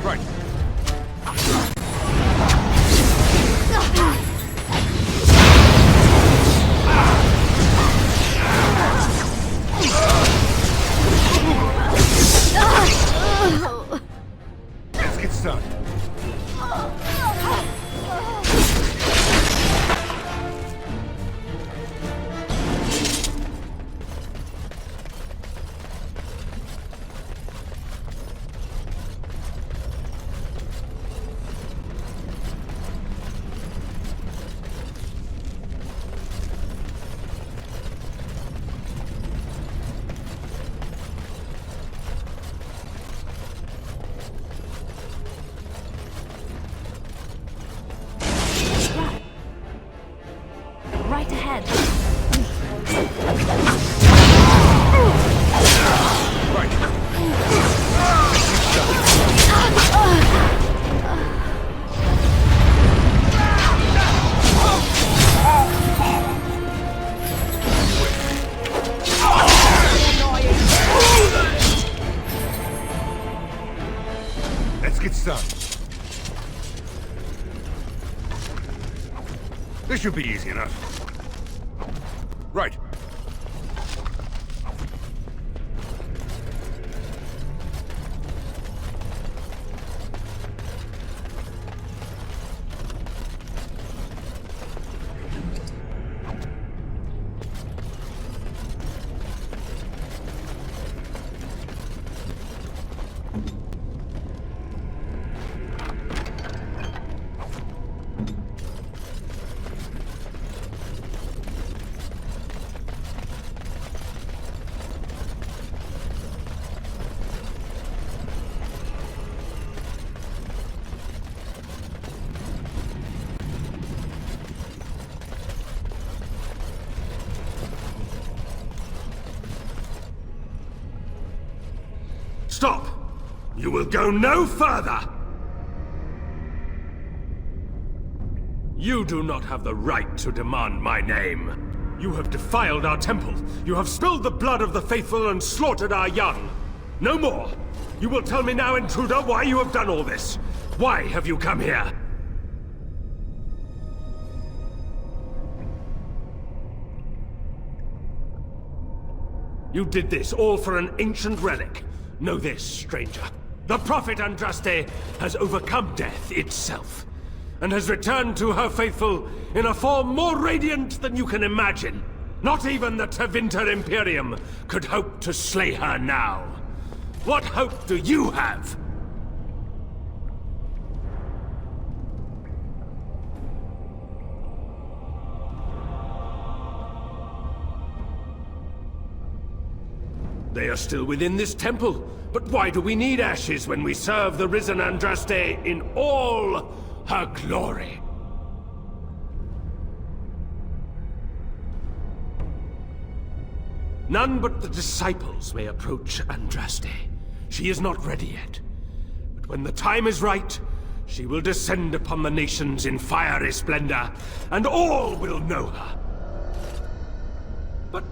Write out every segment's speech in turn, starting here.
Right. Let's get started. Right ahead. Let's get started. This should be easy enough. Right. Stop! You will go no further! You do not have the right to demand my name. You have defiled our temple. You have spilled the blood of the faithful and slaughtered our young. No more! You will tell me now, intruder, why you have done all this. Why have you come here? You did this all for an ancient relic. Know this, stranger. The Prophet Andraste has overcome death itself, and has returned to her faithful in a form more radiant than you can imagine. Not even the Tevinter Imperium could hope to slay her now. What hope do you have? They are still within this temple, but why do we need ashes when we serve the risen Andraste in all her glory? None but the disciples may approach Andraste. She is not ready yet. But when the time is right, she will descend upon the nations in fiery splendor, and all will know her. But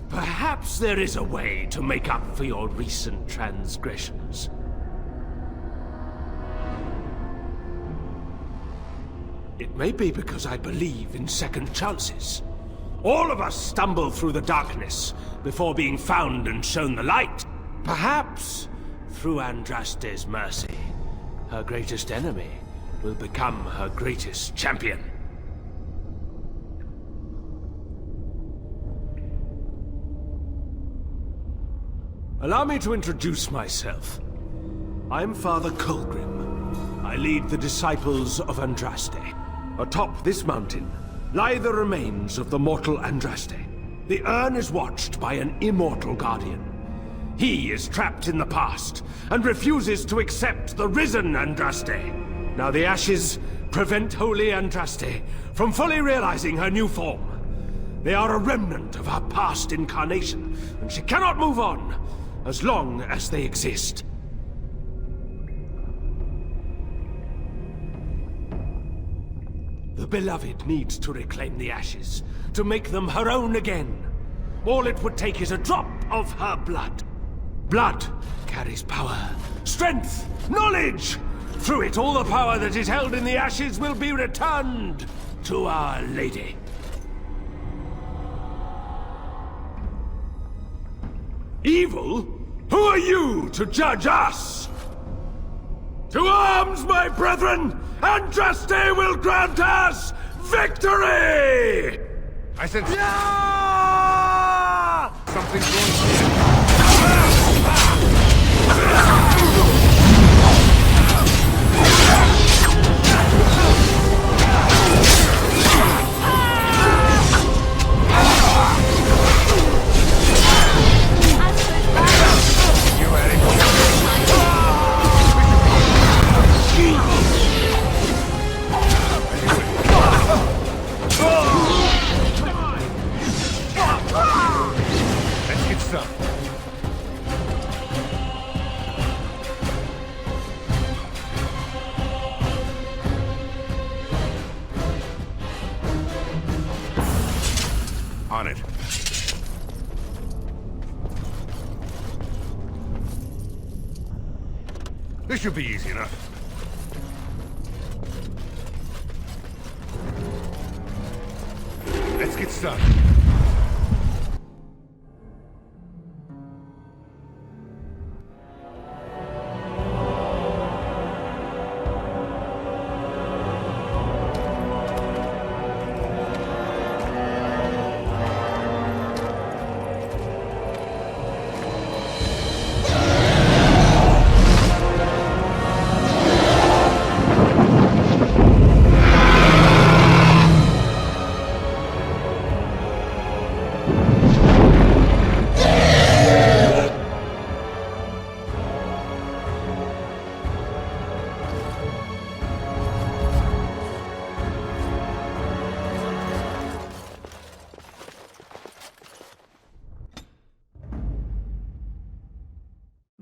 perhaps there is a way to make up for your recent transgressions. It may be because I believe in second chances. All of us stumble through the darkness before being found and shown the light. Perhaps, through Andraste's mercy, her greatest enemy will become her greatest champion. Allow me to introduce myself. I'm Father Colgrim. I lead the disciples of Andraste. Atop this mountain lie the remains of the mortal Andraste. The urn is watched by an immortal guardian. He is trapped in the past and refuses to accept the risen Andraste. Now the ashes prevent Holy Andraste from fully realizing her new form. They are a remnant of her past incarnation, and she cannot move on as long as they exist. The Beloved needs to reclaim the ashes, to make them her own again. All it would take is a drop of her blood. Blood carries power, strength, knowledge! Through it, all the power that is held in the ashes will be returned to Our Lady. Evil? Who are you to judge us? To arms, my brethren! Andraste will grant us victory! I said Yeah! something's going on. Let's get some. On it. This should be easy enough. Let's get started.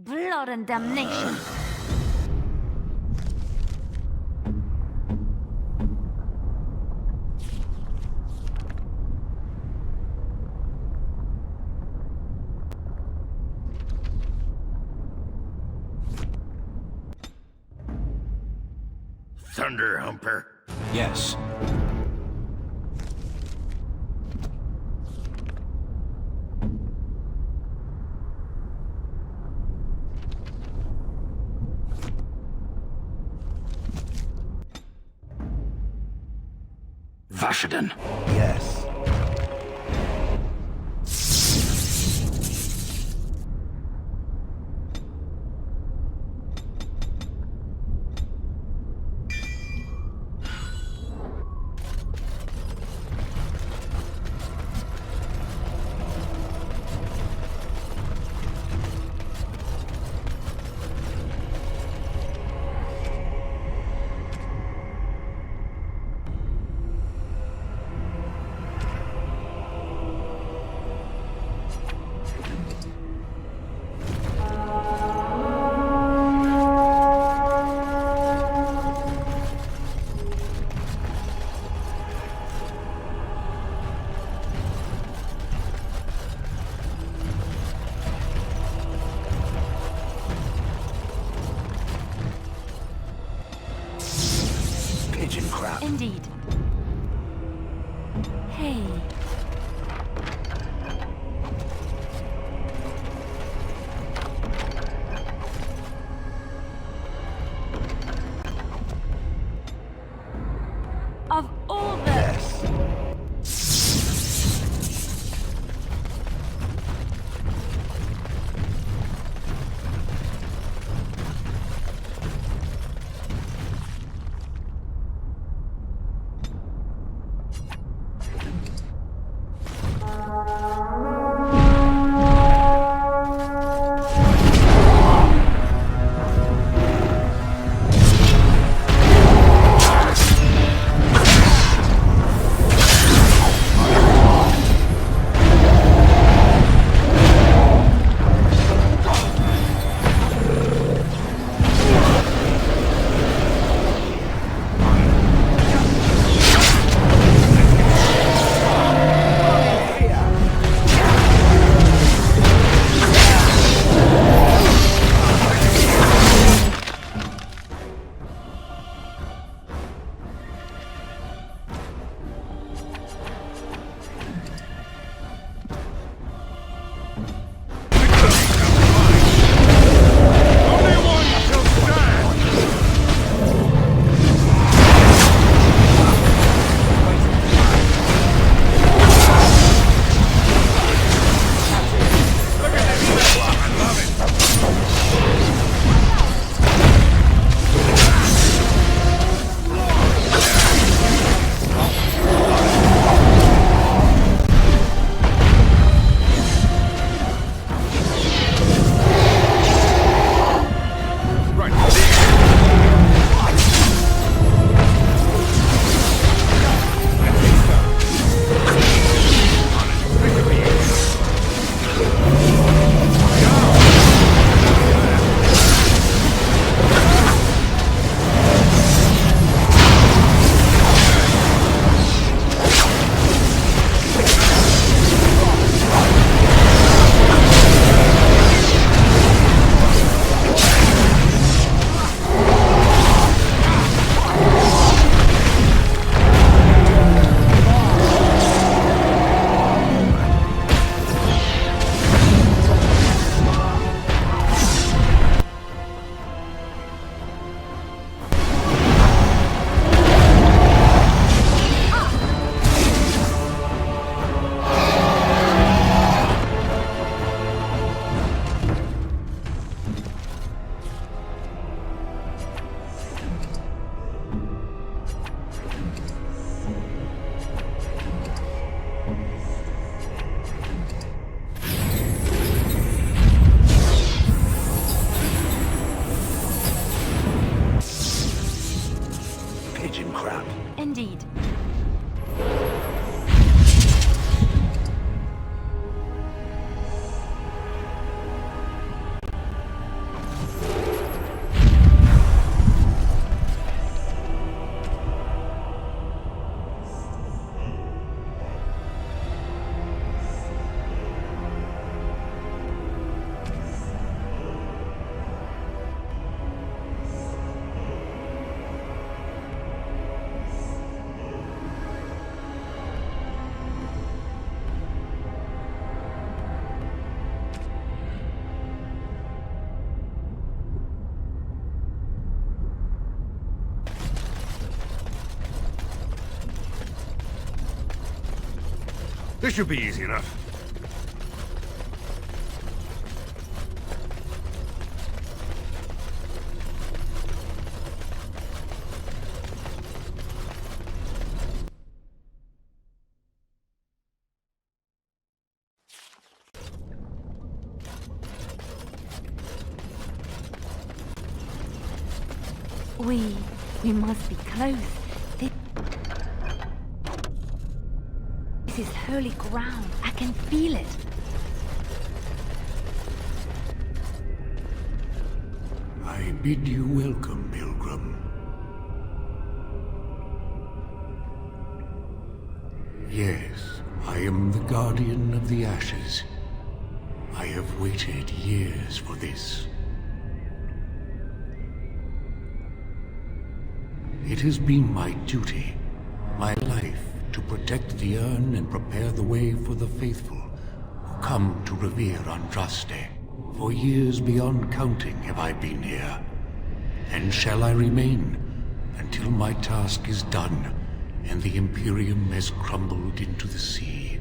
Blood and damnation. Thunder Humper. Yes. Warden. Yes. Indeed. Hey. Of all the... Yes. This should be easy enough. We must be close. This is holy ground. I can feel it. I bid you welcome, pilgrim. Yes, I am the guardian of the ashes. I have waited years for this. It has been my duty, my life, to protect the urn and prepare the way for the faithful who come to revere Andraste. For years beyond counting have I been here, and shall I remain until my task is done and the Imperium has crumbled into the sea.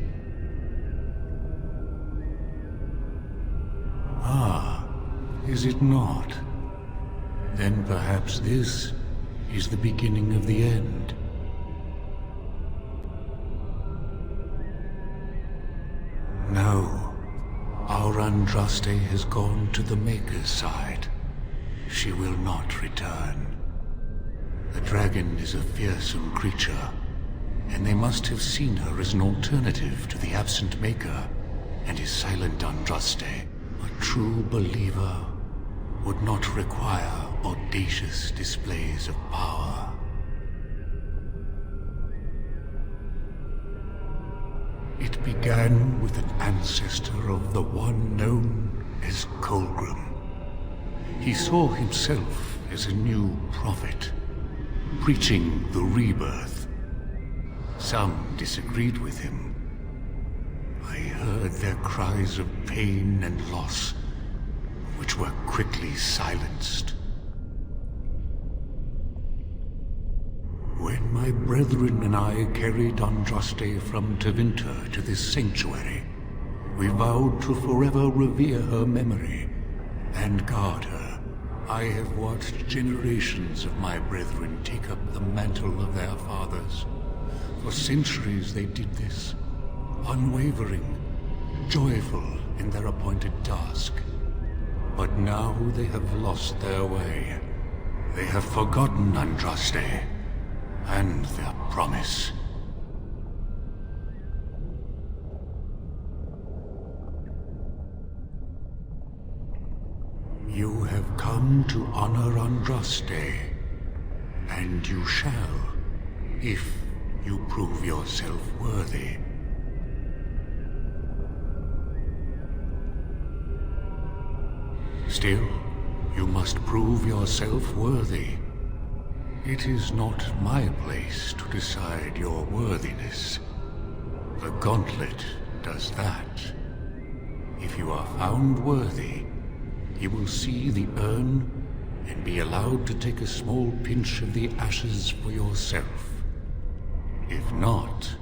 Ah, is it not? Then perhaps this is the beginning of the end. No, our Andraste has gone to the Maker's side. She will not return. The dragon is a fearsome creature, and they must have seen her as an alternative to the absent Maker and his silent Andraste. A true believer would not require audacious displays of power. It began with an ancestor of the one known as Colgrim. He saw himself as a new prophet, preaching the rebirth. Some disagreed with him. I heard their cries of pain and loss, which were quickly silenced. When my brethren and I carried Andraste from Tevinter to this sanctuary, we vowed to forever revere her memory and guard her. I have watched generations of my brethren take up the mantle of their fathers. For centuries they did this, unwavering, joyful in their appointed task. But now they have lost their way. They have forgotten Andraste and their promise. You have come to honor Andraste, and you shall, if you prove yourself worthy. Still, you must prove yourself worthy. It is not my place to decide your worthiness. The gauntlet does that. If you are found worthy, you will see the urn and be allowed to take a small pinch of the ashes for yourself. If not...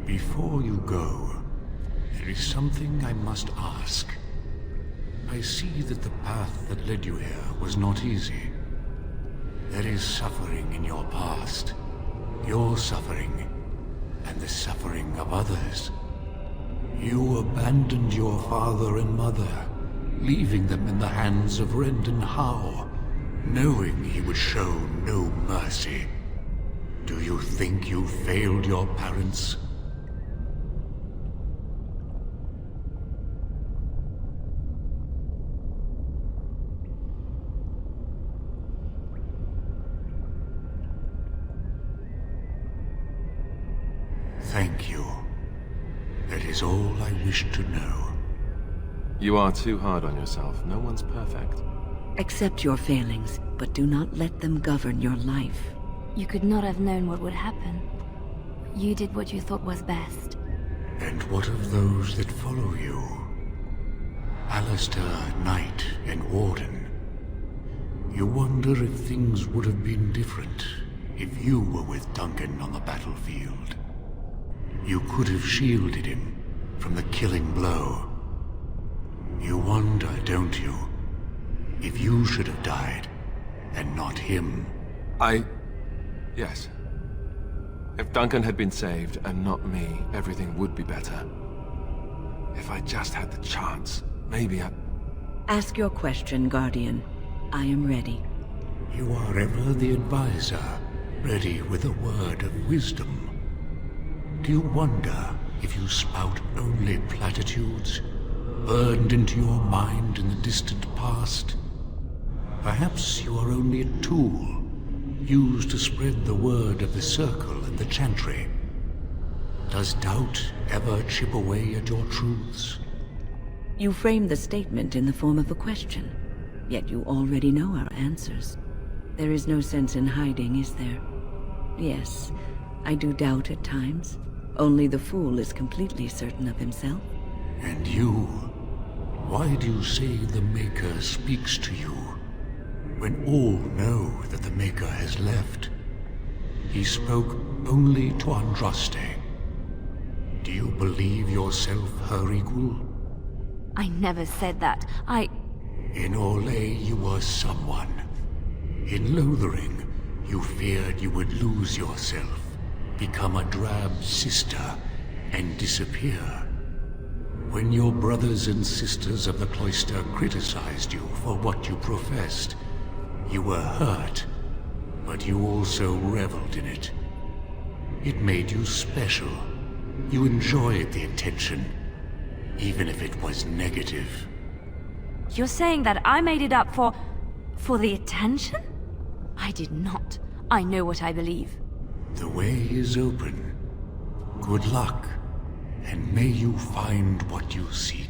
Before you go, there is something I must ask. I see that the path that led you here was not easy. There is suffering in your past. Your suffering, and the suffering of others. You abandoned your father and mother, leaving them in the hands of Rendon Howe, knowing he would show no mercy. Do you think you failed your parents? Thank you. That is all I wish to know. You are too hard on yourself. No one's perfect. Accept your failings, but do not let them govern your life. You could not have known what would happen. You did what you thought was best. And what of those that follow you? Alistair, Knight, and Warden. You wonder if things would have been different if you were with Duncan on the battlefield. You could have shielded him from the killing blow. You wonder, don't you, if you should have died and not him? Yes. If Duncan had been saved and not me, everything would be better. If I just had the chance, maybe I... Ask your question, Guardian. I am ready. You are ever the advisor, ready with a word of wisdom. Do you wonder if you spout only platitudes, burned into your mind in the distant past? Perhaps you are only a tool, used to spread the word of the Circle and the Chantry. Does doubt ever chip away at your truths? You frame the statement in the form of a question, yet you already know our answers. There is no sense in hiding, is there? Yes, I do doubt at times. Only the fool is completely certain of himself. And you? Why do you say the Maker speaks to you, when all know that the Maker has left? He spoke only to Andraste. Do you believe yourself her equal? I never said that. In Orlais you were someone. In Lothering, you feared you would lose yourself, become a drab sister, and disappear. When your brothers and sisters of the cloister criticized you for what you professed, you were hurt, but you also reveled in it. It made you special. You enjoyed the attention, even if it was negative. You're saying that I made it up for the attention? I did not. I know what I believe. The way is open. Good luck, and may you find what you seek.